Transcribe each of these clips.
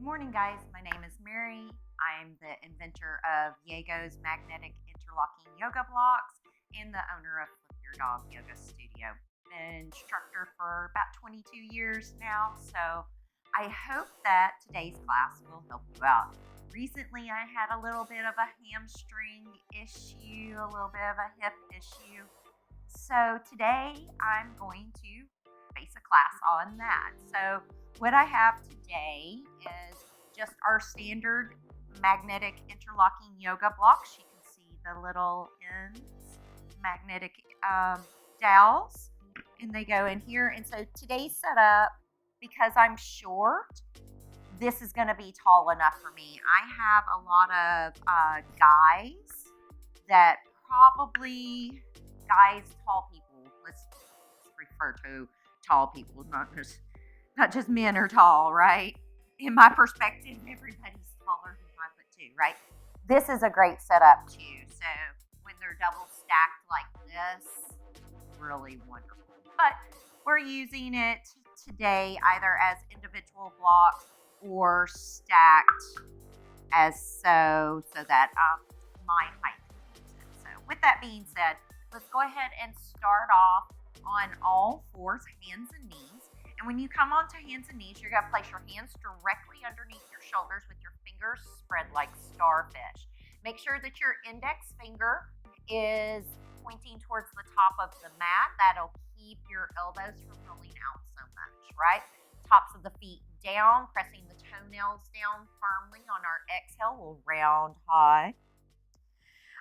Good morning, guys. My name is Mary. I'm the inventor of Yegos magnetic interlocking yoga blocks and the owner of Flip Your Dog Yoga Studio. Been an instructor for about 22 years now, so I hope that today's class will help you out. Recently, I had a little bit of a hamstring issue, a little bit of a hip issue. So today I'm going to base a class on that. So what I have today is just our standard magnetic interlocking yoga blocks. You can see the little ends, magnetic dowels, and they go in here. And so today's setup, because I'm short, this is going to be tall enough for me. I have a lot of guys that probably, tall people, let's refer to tall people, not just men are tall, right? In my perspective, everybody's taller than 5'2", right? This is a great setup too. So when they're double stacked like this, really wonderful. But we're using it today either as individual blocks or stacked as so that my height can use it. So with that being said, let's go ahead and start off on all fours, hands and knees. And when you come onto hands and knees, you're going to place your hands directly underneath your shoulders with your fingers spread like starfish. Make sure that your index finger is pointing towards the top of the mat. That'll keep your elbows from rolling out so much, right? Tops of the feet down, pressing the toenails down firmly. On our exhale, we'll round high.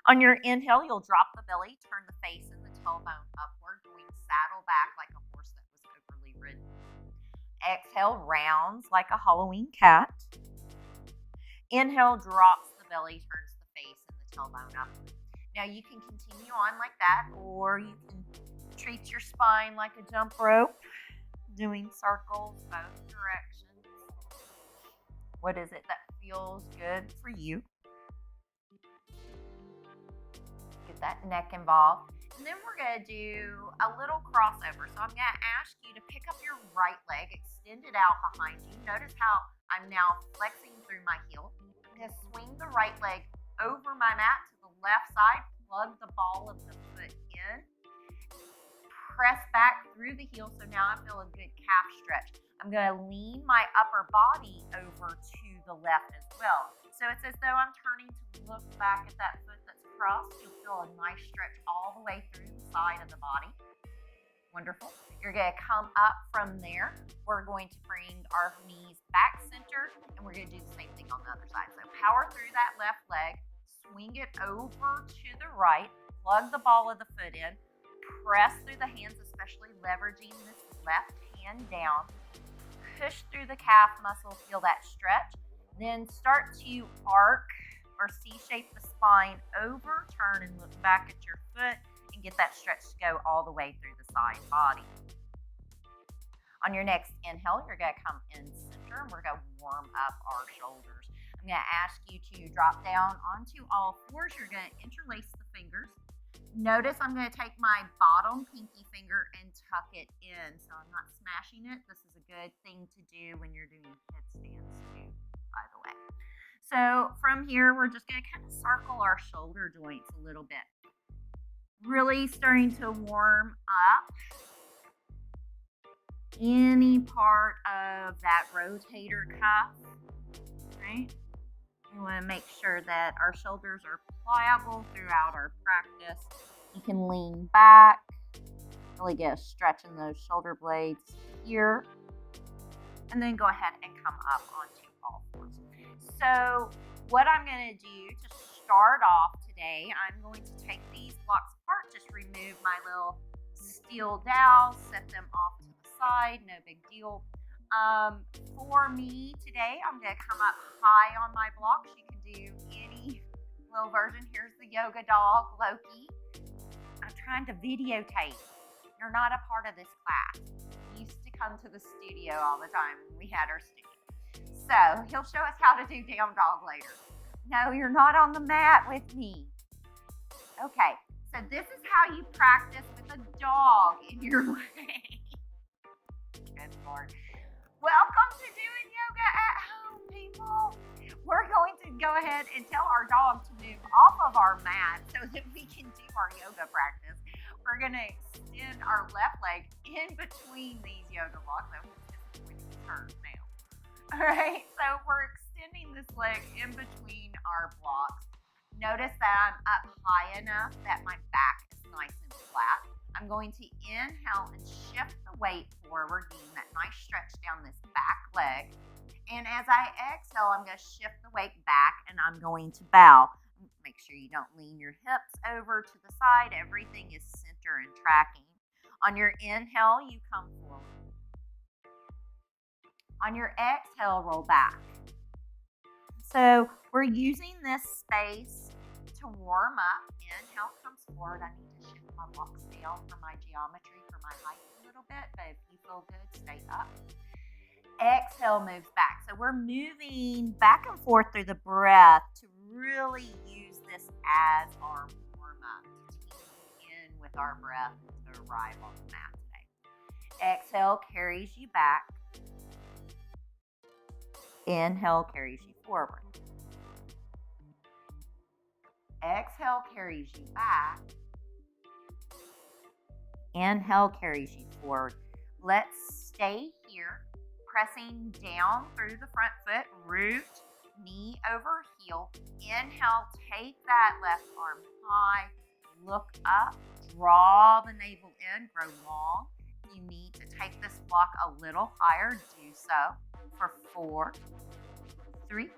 On your inhale, you'll drop the belly, turn the face and the tailbone upward, going saddle back like a horse that was overly ridden. Exhale, rounds like a Halloween cat. Inhale, drops the belly, turns the face and the tailbone upward. Now you can continue on like that, or you can treat your spine like a jump rope, doing circles both directions. What is it that feels good for you? Get that neck involved. And then we're going to do a little crossover. So I'm going to ask you to pick up your right leg, extend it out behind you. Notice how I'm now flexing through my heel. I'm going to swing the right leg over my mat to the left side, plug the ball of the foot in, press back through the heel. So now I feel a good calf stretch. I'm going to lean my upper body over to the left as well. So it's as though I'm turning to look back at that foot that's crossed. You'll feel a nice stretch all the way through the side of the body. Wonderful. You're going to come up from there. We're going to bring our knees back center, and we're going to do the same thing on the other side. So power through that left leg, swing it over to the right, plug the ball of the foot in, press through the hands, especially leveraging this left hand down, push through the calf muscle, feel that stretch. Then start to arc or C-shape the spine over, turn and look back at your foot and get that stretch to go all the way through the side body. On your next inhale, you're going to come in center and we're going to warm up our shoulders. I'm going to ask you to drop down onto all fours. You're going to interlace the fingers. Notice I'm going to take my bottom pinky finger and tuck it in. So I'm not smashing it. This is a good thing to do when you're doing headstands too, by the way. So from here, we're just going to kind of circle our shoulder joints a little bit. Really starting to warm up any part of that rotator cuff, right? We want to make sure that our shoulders are pliable throughout our practice. You can lean back, really get a stretch in those shoulder blades here, and then go ahead and come up onto all fours. So what I'm going to do to start off today, I'm going to take these blocks apart, just remove my little steel dowels, set them off to the side, no big deal. For me today, I'm going to come up high on my blocks. You can do any little version. Here's the yoga dog, Loki. I'm trying to videotape. You're not a part of this class. You used to come to the studio all the time when we had our studio. So he'll show us how to do down dog later. No, you're not on the mat with me. Okay, so this is how you practice with a dog in your leg. Good Lord. Welcome to doing yoga at home, people. people, we're going to go ahead and tell our dog to move off of our mat so that we can do our yoga practice. We're going to extend our left leg in between these yoga blocks. I hope this is when you turn now. All right, so we're extending this leg in between our blocks. Notice that I'm up high enough that my back is nice and flat. I'm going to inhale and shift the weight forward, getting that nice stretch down this back leg. And as I exhale, I'm going to shift the weight back and I'm going to bow. Make sure you don't lean your hips over to the side. Everything is center and tracking. On your inhale, you come forward. On your exhale, roll back. So we're using this space to warm up. Inhale comes forward. I need to shift my blocks down for my geometry, for my height a little bit, but if you feel good, stay up. Exhale moves back. So we're moving back and forth through the breath to really use this as our warm-up, to tune in with our breath to arrive on the mat today. Exhale carries you back. Inhale carries you forward. Exhale carries you back. Inhale carries you forward. Let's stay here, pressing down through the front foot, root, knee over heel. Inhale, take that left arm high, look up, draw the navel in, grow long. If you need to take this block a little higher, do so. For 4, 3,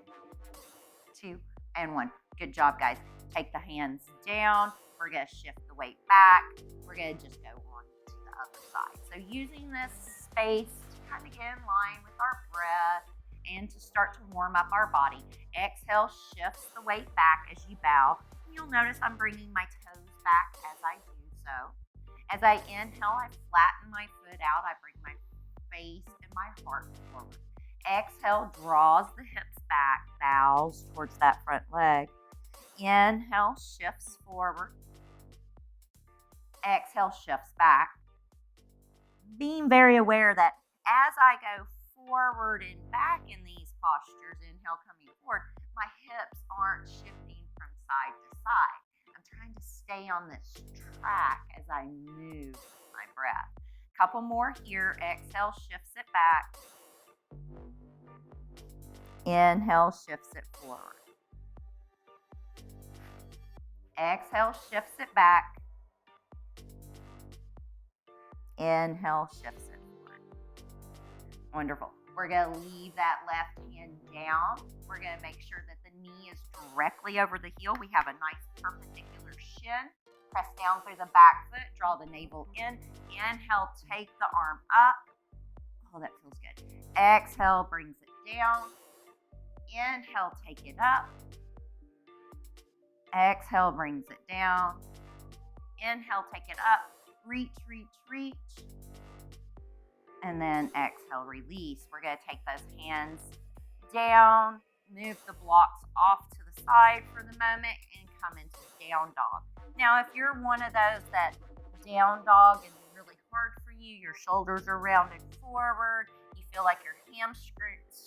2, and 1. Good job, guys. Take the hands down. We're going to shift the weight back. We're going to just go on to the other side. So using this space to kind of get in line with our breath and to start to warm up our body. Exhale shifts the weight back as you bow. You'll notice I'm bringing my toes back as I do so. As I inhale, I flatten my foot out. I bring my face and my heart forward. Exhale draws the hips back, bows towards that front leg. Inhale shifts forward. Exhale shifts back. Being very aware that as I go forward and back in these postures, inhale coming forward, my hips aren't shifting from side to side. I'm trying to stay on this track as I move my breath. Couple more here. Exhale shifts it back. Inhale shifts it forward. Exhale shifts it back. Inhale shifts it forward. Wonderful. We're going to leave that left hand down. We're going to make sure that the knee is directly over the heel. We have a nice perpendicular shin. Press down through the back foot. Draw the navel in. Inhale, take the arm up. Oh, that feels good. Exhale, brings it down. Inhale, take it up. Exhale, brings it down. Inhale, take it up. Reach, reach, reach. And then exhale, release. We're going to take those hands down, move the blocks off to the side for the moment, and come into down dog. Now, if you're one of those that down dog is really hard for you, your shoulders are rounded forward, you feel like your hamstrings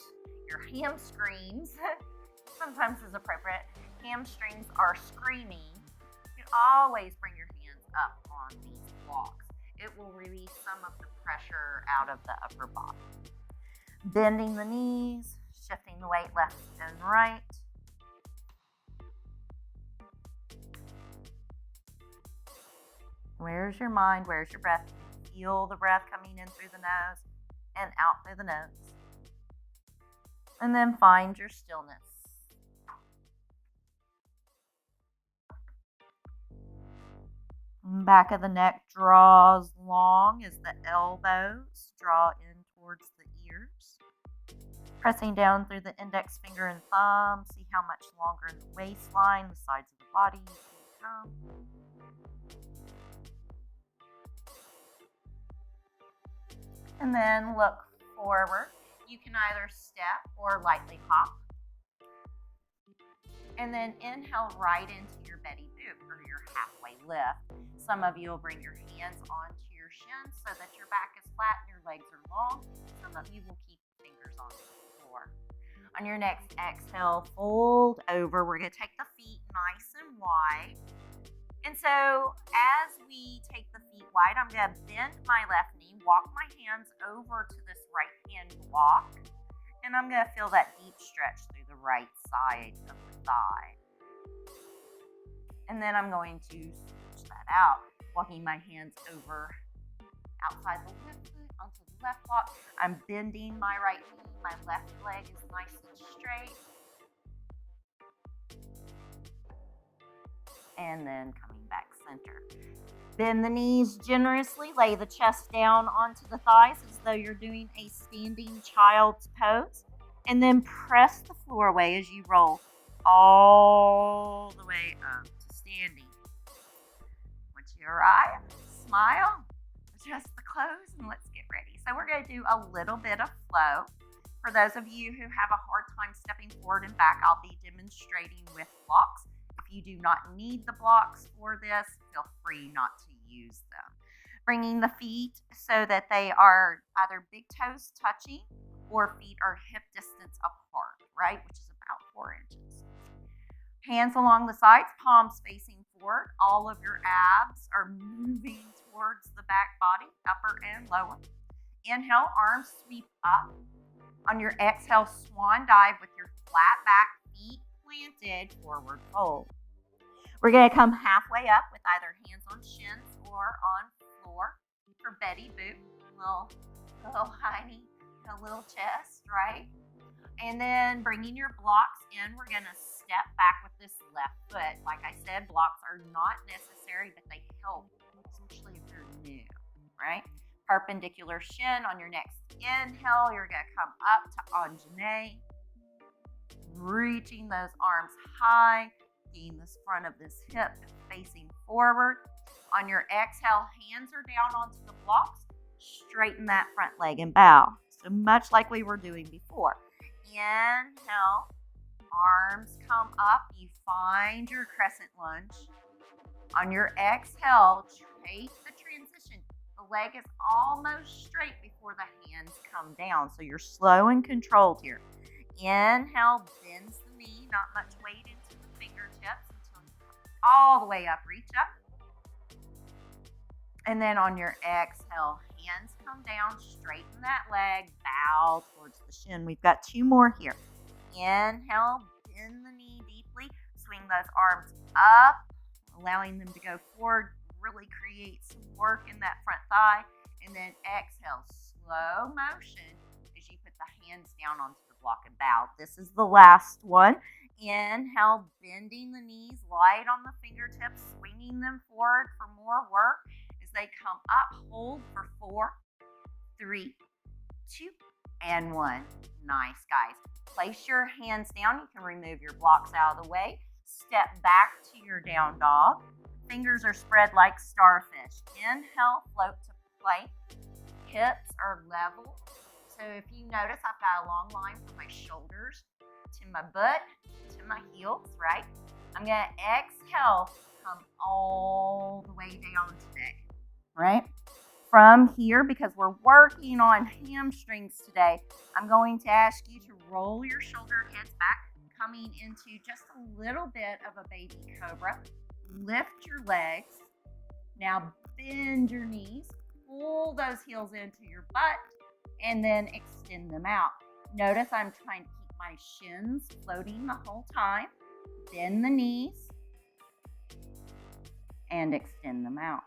sometimes is appropriate, hamstrings are screaming, you can always bring your hands up on these blocks. It will release some of the pressure out of the upper body. Bending the knees, shifting the weight left and right. Where's your mind? Where's your breath? Feel the breath coming in through the nose and out through the nose. And then find your stillness. Back of the neck draws long as the elbows draw in towards the ears. Pressing down through the index finger and thumb. See how much longer in the waistline, the sides of the body you can come. And then look forward. You can either step or lightly hop. And then inhale right into your Betty Boop or your halfway lift. Some of you will bring your hands onto your shins so that your back is flat and your legs are long. Some of you will keep fingers on the floor. On your next exhale, fold over. We're going to take the feet nice and wide. And so as we take the feet wide, I'm going to bend my left knee, walk my hands over to this right hand block, and I'm going to feel that deep stretch through the right side of the thigh. And then I'm going to switch that out, walking my hands over outside the left foot onto the left block. I'm bending my right knee. My left leg is nice and straight. And then coming back center. Bend the knees generously. Lay the chest down onto the thighs as though you're doing a standing child's pose. And then press the floor away as you roll all the way up to standing. Once you're right, smile, adjust the clothes, and let's get ready. So we're going to do a little bit of flow. For those of you who have a hard time stepping forward and back, I'll be demonstrating with blocks. If you do not need the blocks for this, feel free not to use them. Bringing the feet so that they are either big toes touching or feet are hip distance apart, right? Which is about 4 inches. Hands along the sides, palms facing forward. All of your abs are moving towards the back body, upper and lower. Inhale, arms sweep up. On your exhale, swan dive with your flat back, feet planted, forward fold. We're going to come halfway up with either hands on shins or on floor for Betty Boop. A little hiney, a little chest, right? And then bringing your blocks in, we're going to step back with this left foot. Like I said, blocks are not necessary, but they help, especially if you're new, right? Perpendicular shin on your next inhale. You're going to come up to Anjane. Reaching those arms high. Getting this front of this hip facing forward. On your exhale, hands are down onto the blocks. Straighten that front leg and bow. So much like we were doing before. Inhale. Arms come up. You find your crescent lunge. On your exhale, take the transition. The leg is almost straight before the hands come down. So you're slow and controlled here. Inhale, bends the knee, not much weight into the fingertips until you come all the way up, reach up. And then on your exhale, hands come down, straighten that leg, bow towards the shin. We've got 2 more here. Inhale, bend the knee deeply, swing those arms up, allowing them to go forward. Really create some work in that front thigh. And then exhale, slow motion as you put the hands down onto the block and bow. This is the last one. Inhale, bending the knees, light on the fingertips, swinging them forward for more work as they come up. Hold for 4, 3, 2, and 1. Nice, guys. Place your hands down. You can remove your blocks out of the way. Step back to your down dog. Fingers are spread like starfish. Inhale, float to plank. Hips are level. So if you notice, I've got a long line from my shoulders to my butt to my heels, right? I'm going to exhale, come all the way down today, right? From here, because we're working on hamstrings today, I'm going to ask you to roll your shoulder heads back, coming into just a little bit of a baby cobra. Lift your legs. Now bend your knees. Pull those heels into your butt and then extend them out. Notice I'm trying to keep my shins floating the whole time. Bend the knees and extend them out.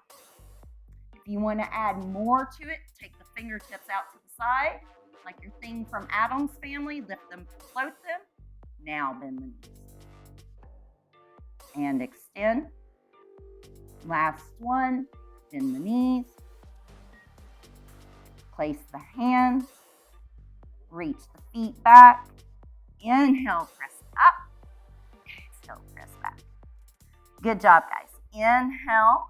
If you want to add more to it, take the fingertips out to the side, like your thing from Adam's family. Lift them, float them. Now bend the knees. And extend. Last one, bend the knees. Place the hands. Reach the feet back. Inhale, press up. Exhale, press back. Good job, guys. Inhale.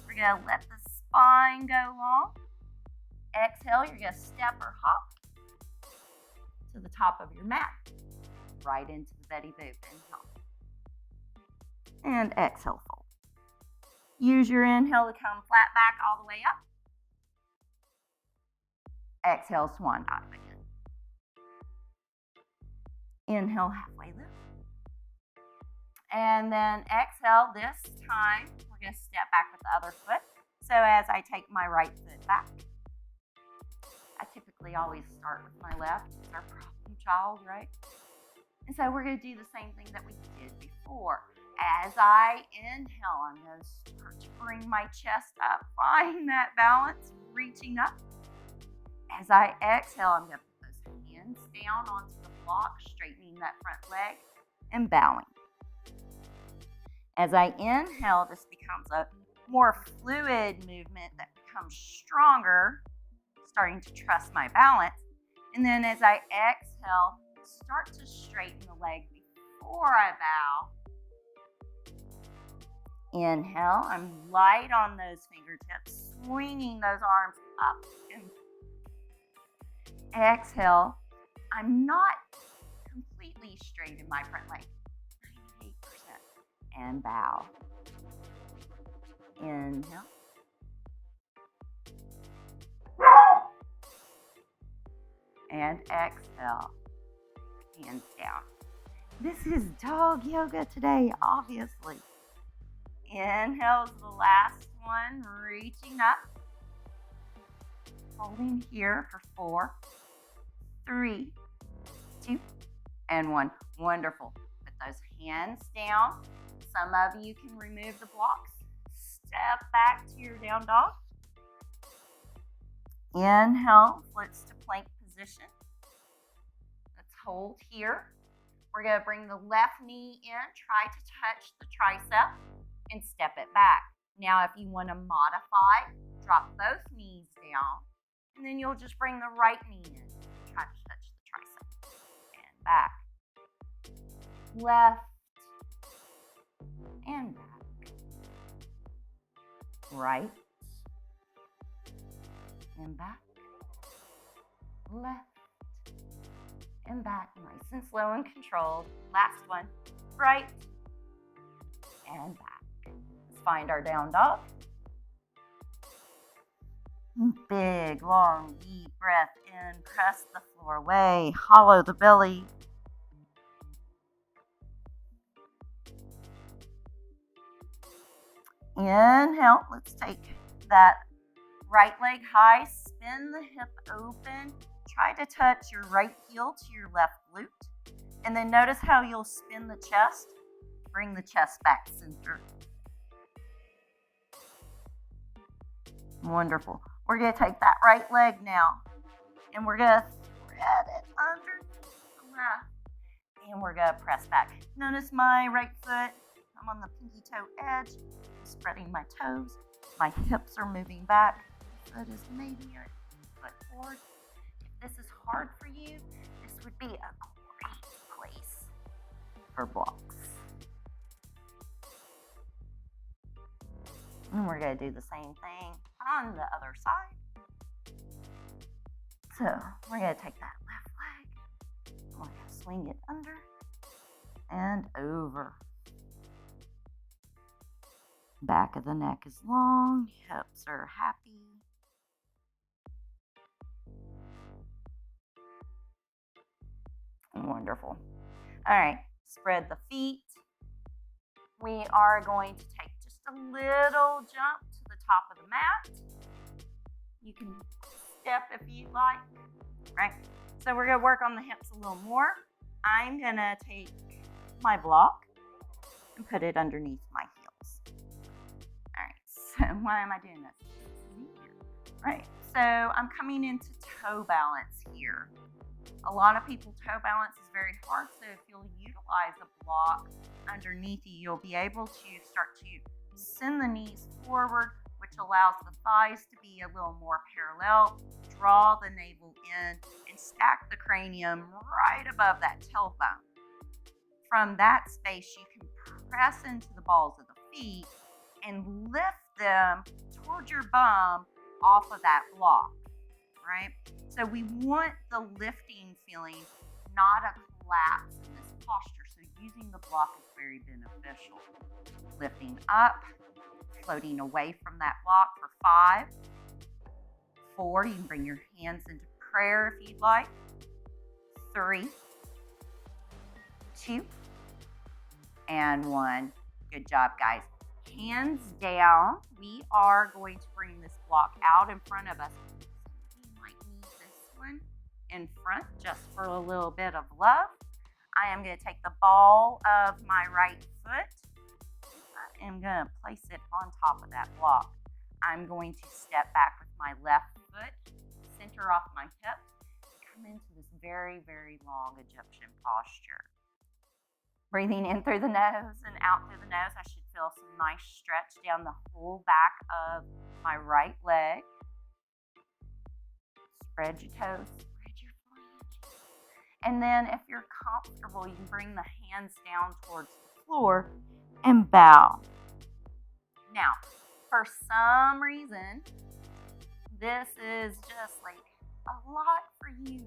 We're going to let the spine go long. Exhale, you're going to step or hop to the top of your mat. Right into the Betty Boop. Inhale. And exhale, fold. Use your inhale to come flat back all the way up. Exhale, swan dive again. Inhale, halfway lift. And then exhale, this time we're going to step back with the other foot. So as I take my right foot back, I typically always start with my left. It's our problem child, right? And so we're going to do the same thing that we did before. As I inhale, I'm going to start to bring my chest up, find that balance, reaching up. As I exhale, I'm going to put those hands down onto the block, straightening that front leg and bowing. As I inhale, this becomes a more fluid movement that becomes stronger, starting to trust my balance. And then as I exhale, start to straighten the leg before I bow. Inhale, I'm light on those fingertips, swinging those arms up. And exhale, I'm not completely straight in my front leg, 98%. And bow. Inhale. And exhale. Hands down. This is dog yoga today, obviously. Inhale's the last one, reaching up. Holding here for 4, 3, 2, and 1. Wonderful. Put those hands down. Some of you can remove the blocks. Step back to your down dog. Inhale, floats to plank position. Let's hold here. We're going to bring the left knee in, try to touch the tricep, and step it back. Now, if you want to modify, drop both knees down, and then you'll just bring the right knee in, try to touch the tricep, and back. Left, and back. Right, and back. Left, and back. Nice and slow and controlled. Last one. Right, and back. Let's find our down dog. Big, long, deep breath in. Press the floor away. Hollow the belly. Inhale. Let's take that right leg high. Spin the hip open. Try to touch your right heel to your left glute. And then notice how you'll spin the chest. Bring the chest back center. Wonderful. We're going to take that right leg now. And we're going to thread it underneath the left. And we're going to press back. Notice my right foot. I'm on the pinky toe edge. I'm spreading my toes. My hips are moving back. Foot is maybe a foot forward. If this is hard for you, this would be a great place for blocks. And we're going to do the same thing on the other side. So we're going to take that left leg. We're going to swing it under and over. Back of the neck is long. Hips are happy. Wonderful. All right, spread the feet. We are going to take just a little jump to the top of the mat. You can step if you like, right? So we're going to work on the hips a little more. I'm going to take my block and put it underneath my heels. All right, so why am I doing this? Right, so I'm coming into toe balance here. A lot of people, toe balance is very hard, so if you'll utilize a block underneath you, you'll be able to start to send the knees forward, which allows the thighs to be a little more parallel, draw the navel in, and stack the cranium right above that tailbone. From that space, you can press into the balls of the feet and lift them towards your bum off of that block, right? So we want the lifting feeling, not a collapse in this posture. So using the block is very beneficial. Lifting up, floating away from that block for 5, 4, you can bring your hands into prayer if you'd like. 3, 2, and 1. Good job, guys. Hands down. We are going to bring this block out in front of us. You might need this one in front just for a little bit of love. I am going to take the ball of my right foot. I am going to place it on top of that block. I'm going to step back with my left foot, center off my hip, come into this very, very long Egyptian posture. Breathing in through the nose and out through the nose, I should feel some nice stretch down the whole back of my right leg. Spread your toes, spread your flanges. And then if you're comfortable, you can bring the hands down towards the floor and bow. Now, for some reason, this is just like a lot for you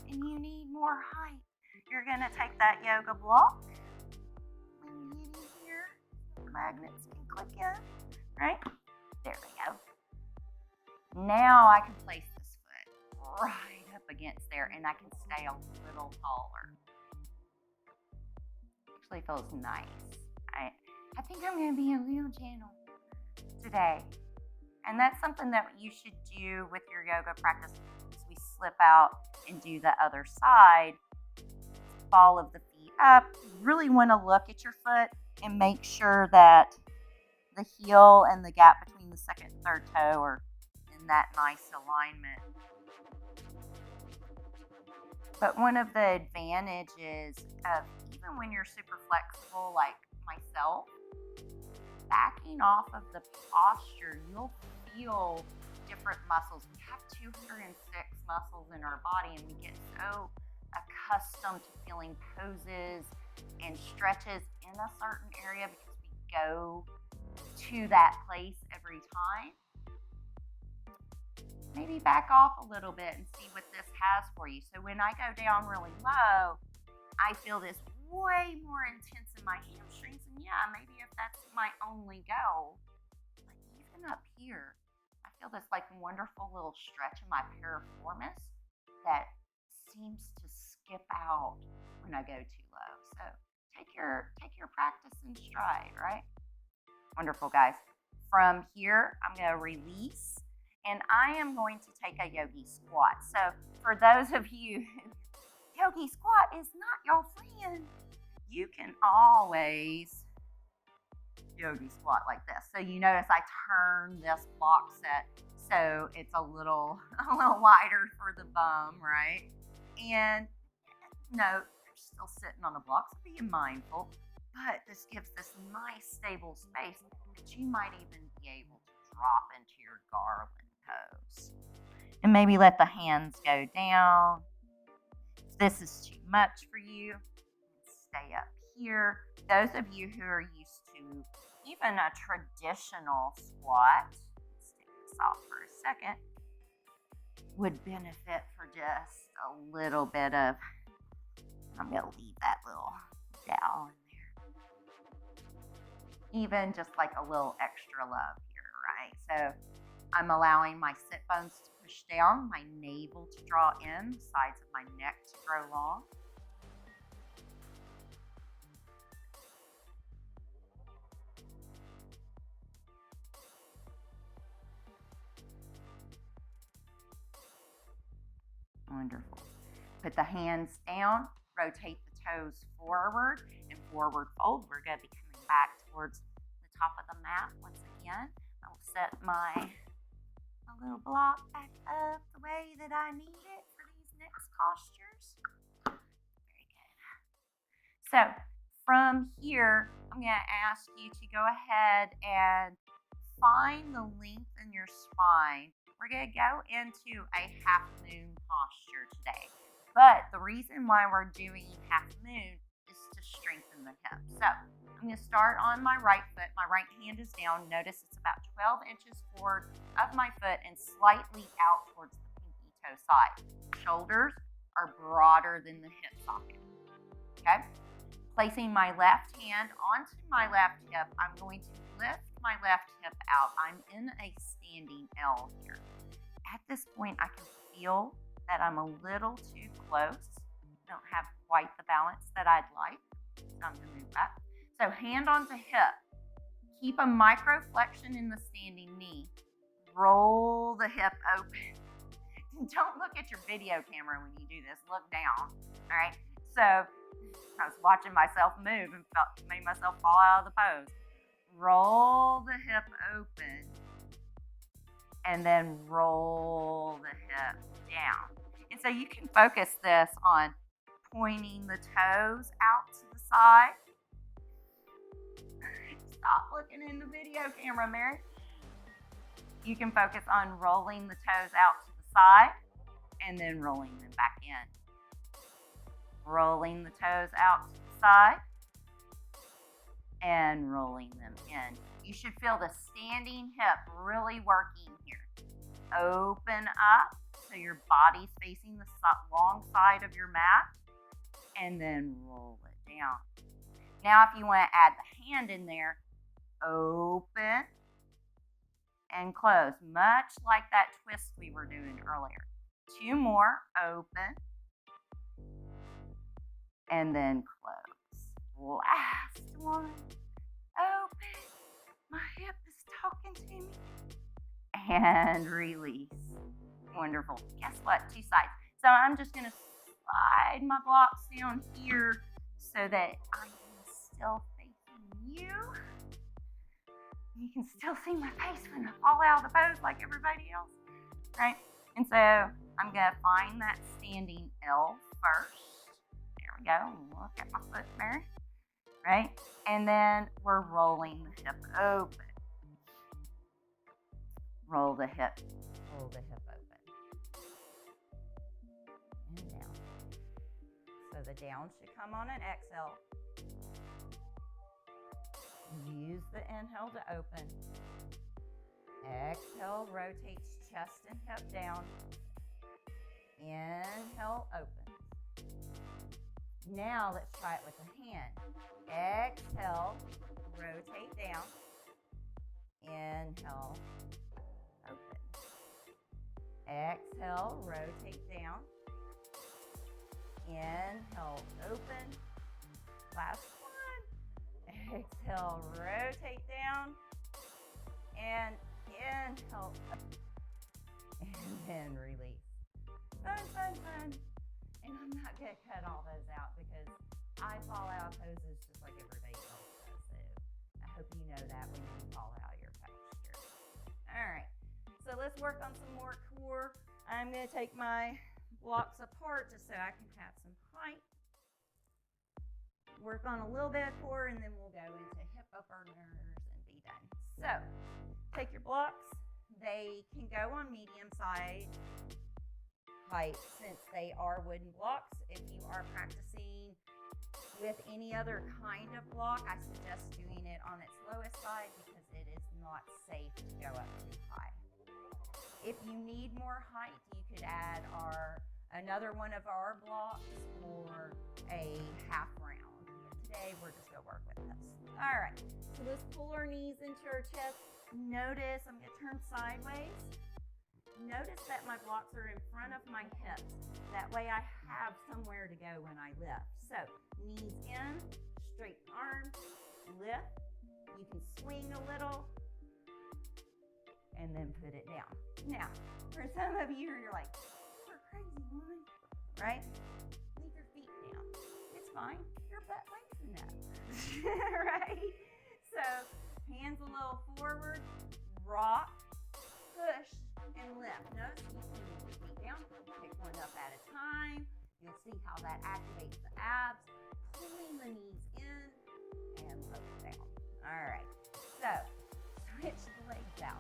and you need more height. You're going to take that yoga block. When you get in here, the magnets can click in, right? There we go. Now I can place this foot right up against there and I can stay a little taller. Actually feels nice. I think I'm going to be a little gentle today. And that's something that you should do with your yoga practice as we slip out and do the other side. Ball of the feet up. You really want to look at your foot and make sure that the heel and the gap between the second and third toe are in that nice alignment. But one of the advantages of even when you're super flexible like myself, backing off of the posture, you'll feel different muscles. We have 206 muscles in our body and we get so accustomed to feeling poses and stretches in a certain area because we go to that place every time. Maybe back off a little bit and see what this has for you. So when I go down really low, I feel this way more intense in my hamstrings. And yeah, maybe if that's my only goal, but even up here, I feel this like wonderful little stretch in my piriformis that seems to skip out when I go too low. So take your practice in stride, right? Wonderful, guys. From here, I'm going to release, and I am going to take a Yogi Squat. So for those of you who Yogi Squat is not your friend, you can always Yogi Squat like this. So you notice I turn this block set so it's a little wider for the bum, right? And no, you're still sitting on the block, so be mindful. But this gives this nice stable space that you might even be able to drop into your garland pose. And maybe let the hands go down. If this is too much for you, stay up here. Those of you who are used to even a traditional squat, let's take this off for a second, would benefit for just a little bit of, I'm going to leave that little dowel in there. Even just like a little extra love here, right? So I'm allowing my sit bones to push down, my navel to draw in, the sides of my neck to grow long. Wonderful. Put the hands down, rotate the toes forward and forward fold. We're going to be coming back towards the top of the mat once again. I will set my little block back up the way that I need it for these next postures. Very good. So from here, I'm going to ask you to go ahead and find the length in your spine. We're going to go into a half moon posture today. But the reason why we're doing half moon is to strengthen the hips. So I'm going to start on my right foot. My right hand is down. Notice it's about 12 inches forward of my foot and slightly out towards the pinky toe side. Shoulders are broader than the hip socket. Okay? Placing my left hand onto my left hip, I'm going to lift my left hip out. I'm in a standing L here. At this point, I can feel that I'm a little too close. I don't have quite the balance that I'd like. I'm going to move back. So hand onto hip. Keep a micro flexion in the standing knee. Roll the hip open. Don't look at your video camera when you do this. Look down. All right. So I was watching myself move and made myself fall out of the pose. Roll the hip open. And then roll the hip down. And so you can focus this on pointing the toes out to the side. Stop looking in the video camera, Mary. You can focus on rolling the toes out to the side and then rolling them back in. Rolling the toes out to the side and rolling them in. You should feel the standing hip really working here. Open up so your body's facing the long side of your mat and then roll it down. Now if you want to add the hand in there, open and close, much like that twist we were doing earlier. 2 more, open and then close. Last one, open. My hip is talking to me. And release. Wonderful. Guess what? 2 sides. So I'm just going to slide my blocks down here so that I am still facing you. You can still see my face when I fall out of the pose like everybody else, right? And so I'm going to find that standing L first. There we go. Look at my foot, Mary. Right? And then we're rolling the hip open. Roll the hip open. And down. So the down should come on an exhale. Use the inhale to open. Exhale, rotates chest and hip down. Inhale, open. Now let's try it with the hand. Exhale, rotate down. Inhale, open. Exhale, rotate down. Inhale, open. Last one. Exhale, rotate down. And inhale, up. And then release. Fun, fun, fun. And I'm not going to cut all those out because I fall out of poses just like everybody else does. So I hope you know that when you fall out of your posture. All right. So let's work on some more core. I'm going to take my blocks apart just so I can have some height. Work on a little bit of core and then we'll go into hip openers and be done. So take your blocks. They can go on medium size height since they are wooden blocks. If you are practicing with any other kind of block, I suggest doing it on its lowest side because it is not safe to go up too high. If you need more height, you could add another one of our blocks or a half round. But today we're just going to work with this. All right, so let's pull our knees into our chest. Notice I'm going to turn sideways. Notice that my blocks are in front of my hips. That way I have somewhere to go when I lift. So knees in, straight arms, lift. You can swing a little and then put it down. Now, for some of you, you're like, you're crazy, woman, right? Leave your feet down. It's fine. Your butt lengths enough, right? So hands a little forward, rock, push, and lift. Notice you can move your feet down, pick one up at a time. You'll see how that activates the abs, pulling the knees in and lower down. All right, so switch the legs out.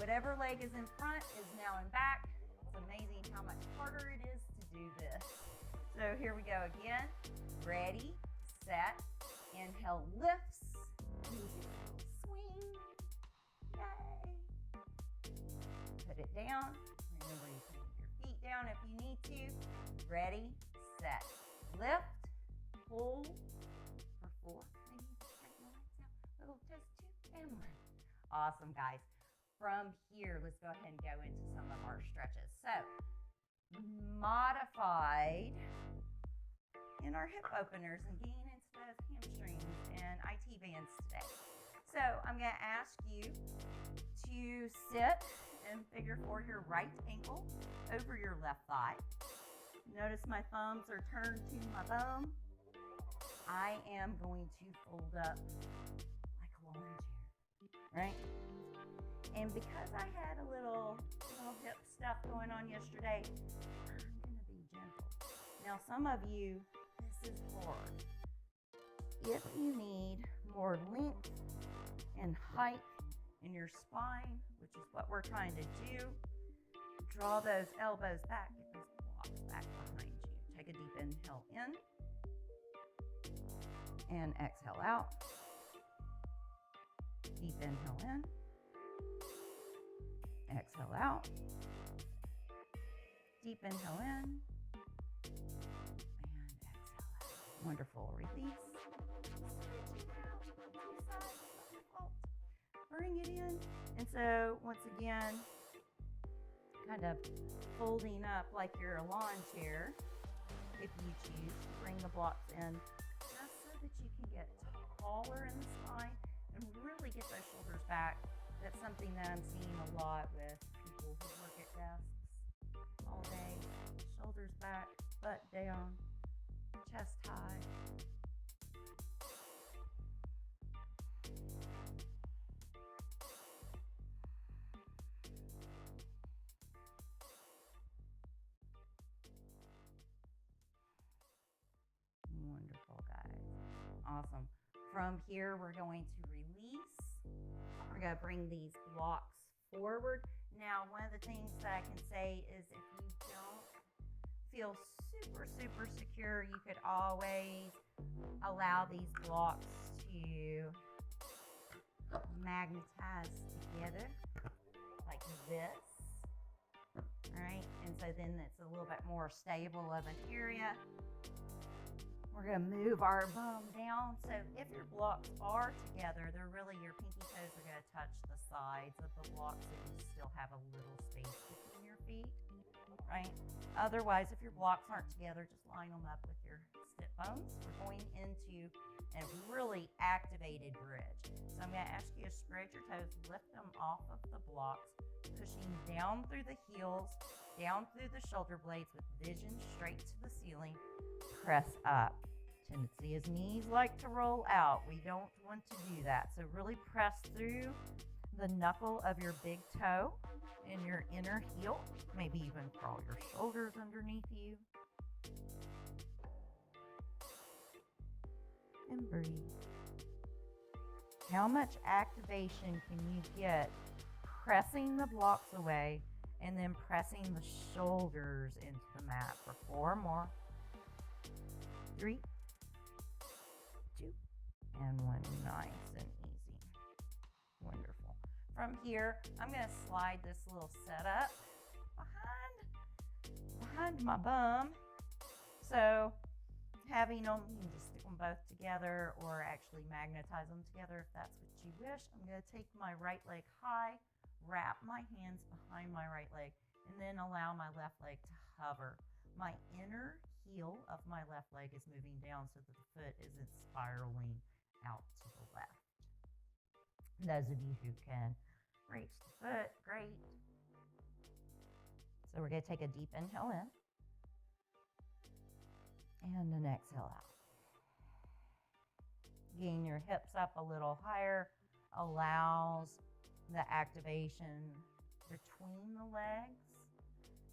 Whatever leg is in front is now in back. It's amazing how much harder it is to do this. So here we go again. Ready, set, inhale, lifts, swing, yay. Put it down. Remember, you can move your feet down if you need to. Ready, set, lift, hold for 4. Maybe straighten the legs out. Little just 2 and 1. Awesome, guys. From here, let's go ahead and go into some of our stretches. So, modified in our hip openers. Again, instead as hamstrings and IT bands today. So I'm going to ask you to sit and figure for your right ankle over your left thigh. Notice my thumbs are turned to my bum. I am going to fold up like a lawn chair, right? And because I had a little hip stuff going on yesterday, I'm going to be gentle. Now, some of you, this is hard. If you need more length and height in your spine, which is what we're trying to do, draw those elbows back, get those blocks back behind you. Take a deep inhale in and exhale out. Deep inhale in, exhale out. Deep inhale in and exhale out. Wonderful. Release. Bring it in. And so once again, kind of folding up like you're a lawn chair, if you choose to bring the blocks in, just so that you can get taller in the spine and really get those shoulders back. That's something that I'm seeing a lot with people who work at desks all day. Shoulders back, butt down, chest high. Wonderful, guys. Awesome. From here, we're going to release. We're going to bring these blocks forward. Now, one of the things that I can say is if you don't feel super, super secure, you could always allow these blocks to magnetize together like this. All right, and so then it's a little bit more stable of an area. We're going to move our bum down. So if your blocks are together, they're really, your pinky toes are going to touch the sides of the block, so you still have a little space between your feet, right? Otherwise, if your blocks aren't together, just line them up with your sit bones. We're going into a really activated bridge. So I'm going to ask you to spread your toes, lift them off of the blocks, pushing down through the heels, down through the shoulder blades with vision straight to the ceiling. Press up. Tendency is knees like to roll out. We don't want to do that. So really press through the knuckle of your big toe and your inner heel. Maybe even crawl your shoulders underneath you. And breathe. How much activation can you get pressing the blocks away and then pressing the shoulders into the mat for 4 more. 3, 2, and 1. Nice and easy. Wonderful. From here, I'm going to slide this little setup behind my bum. So having them, you can just stick them both together or actually magnetize them together if that's what you wish. I'm going to take my right leg high, wrap my hands behind my right leg, and then allow my left leg to hover. My inner heel of my left leg is moving down so that the foot isn't spiraling out to the left. Those of you who can reach the foot, great. So we're going to take a deep inhale in and an exhale out. Getting your hips up a little higher allows the activation between the legs.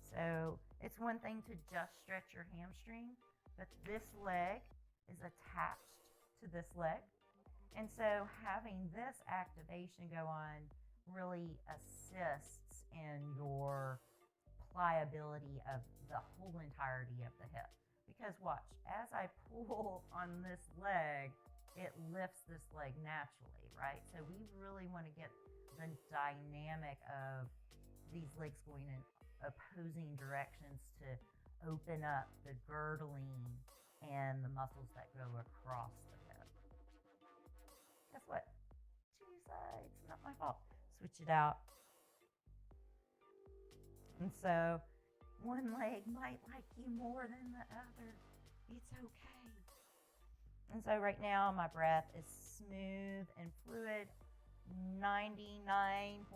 So it's one thing to just stretch your hamstring, but this leg is attached to this leg. And so having this activation go on really assists in your pliability of the whole entirety of the hip. Because watch, as I pull on this leg, it lifts this leg naturally, right? So we really want to get the dynamic of these legs going in opposing directions to open up the girdling and the muscles that go across the hip. Guess what? 2 sides, not my fault. Switch it out. And so one leg might like you more than the other. It's okay. And so right now my breath is smooth and fluid. 99.9%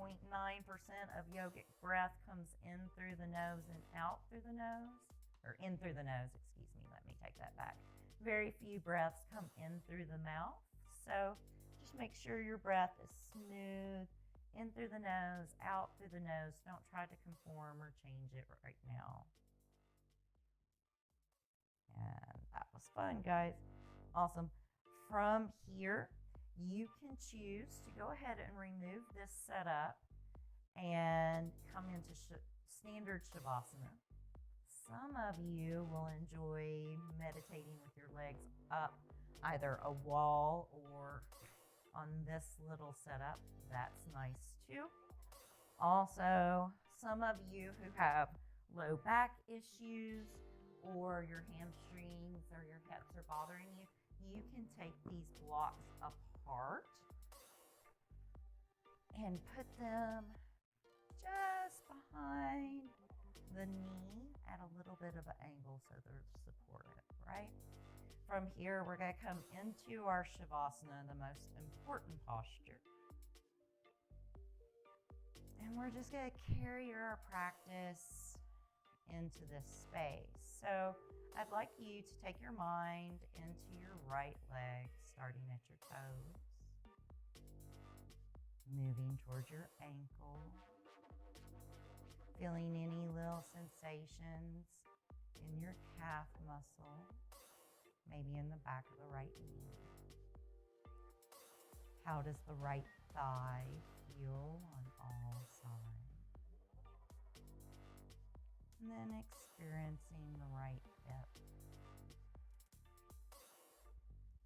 of yogic breath comes in through the nose and out through the nose, or in through the nose, excuse me, let me take that back. Very few breaths come in through the mouth, so just make sure your breath is smooth, in through the nose, out through the nose. Don't try to conform or change it right now. And that was fun, guys. Awesome. From here, you can choose to go ahead and remove this setup and come into standard Shavasana. Some of you will enjoy meditating with your legs up either a wall or on this little setup. That's nice too. Also, some of you who have low back issues or your hamstrings or your hips are bothering you, you can take these blocks apart and put them just behind the knee at a little bit of an angle so they're supported, right? From here, we're going to come into our Shavasana, the most important posture. And we're just going to carry our practice into this space. So I'd like you to take your mind into your right leg, starting at your toes, moving towards your ankle, feeling any little sensations in your calf muscle, maybe in the back of the right knee. How does the right thigh feel on all sides? And then experiencing the right hip.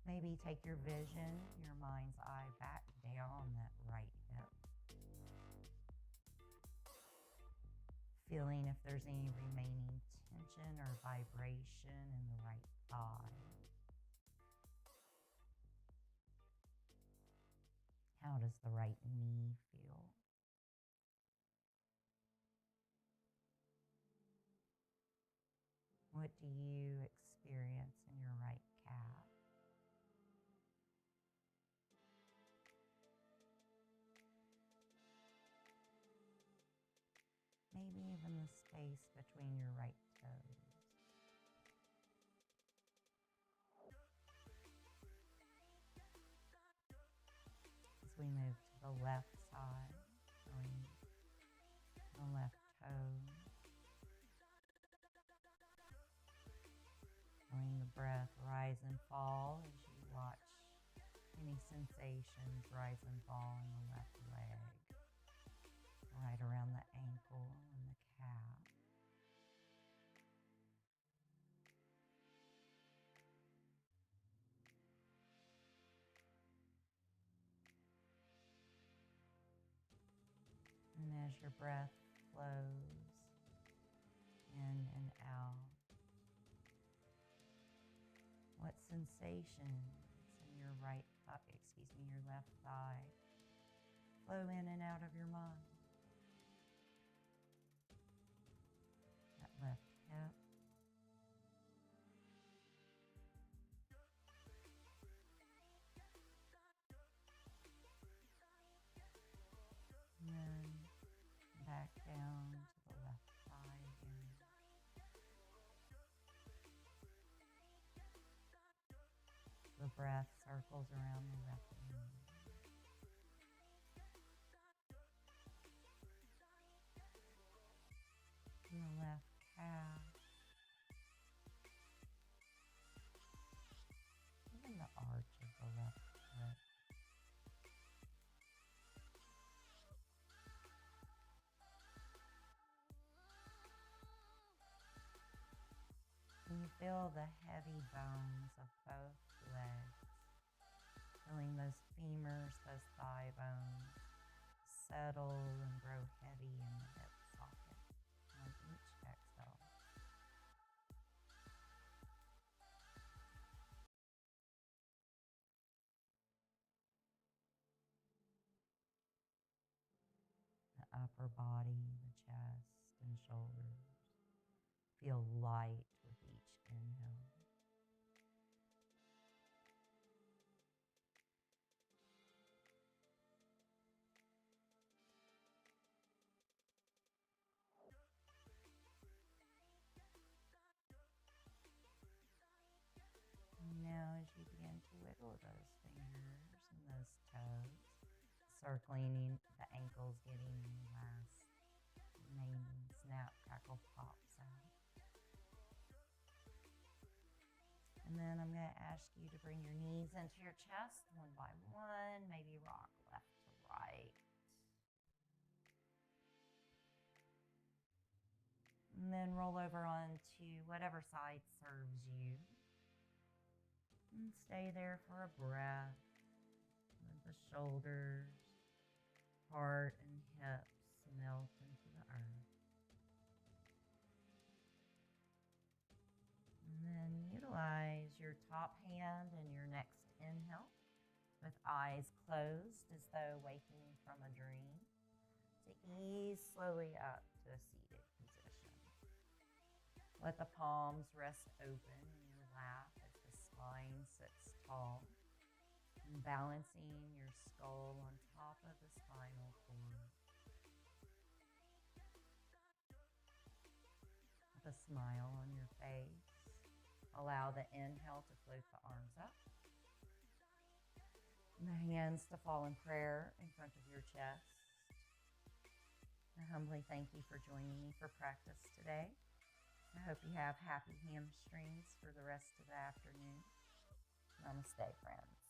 Maybe take your vision, your mind's eye back down that right hip. Feeling if there's any remaining tension or vibration in the right thigh. How does the right knee feel? What do you experience in your right calf? Maybe even the space between your right toes. As we move to the left side, showing the left toe. Feeling the breath rise and fall as you watch any sensations rise and fall in the left leg, right around the ankle and the calf. And as your breath flows in and out, what sensations in your your left thigh flow in and out of your mind? That left hip. And then back down to the left thigh again. The breath circles around the left knee. And the left calf. Even the arch of the left foot. And you feel the heavy bones of both legs. Feeling those femurs, those thigh bones settle and grow heavy in the hip socket on each exhale. The upper body, the chest and shoulders feel light with each inhale. circling the ankles, getting the last remaining snap, crackle, pop sound. And then I'm going to ask you to bring your knees into your chest one by one, maybe rock left to right. And then roll over onto whatever side serves you. And stay there for a breath. Let the shoulders, heart, and hips melt into the earth. And then utilize your top hand in your next inhale with eyes closed as though waking from a dream to ease slowly up to a seated position. Let the palms rest open in your lap as the spine sits tall, and balancing your skull on top of the spinal cord. With a smile on your face, allow the inhale to float the arms up, and the hands to fall in prayer in front of your chest. I humbly thank you for joining me for practice today. I hope you have happy hamstrings for the rest of the afternoon. Namaste, friends.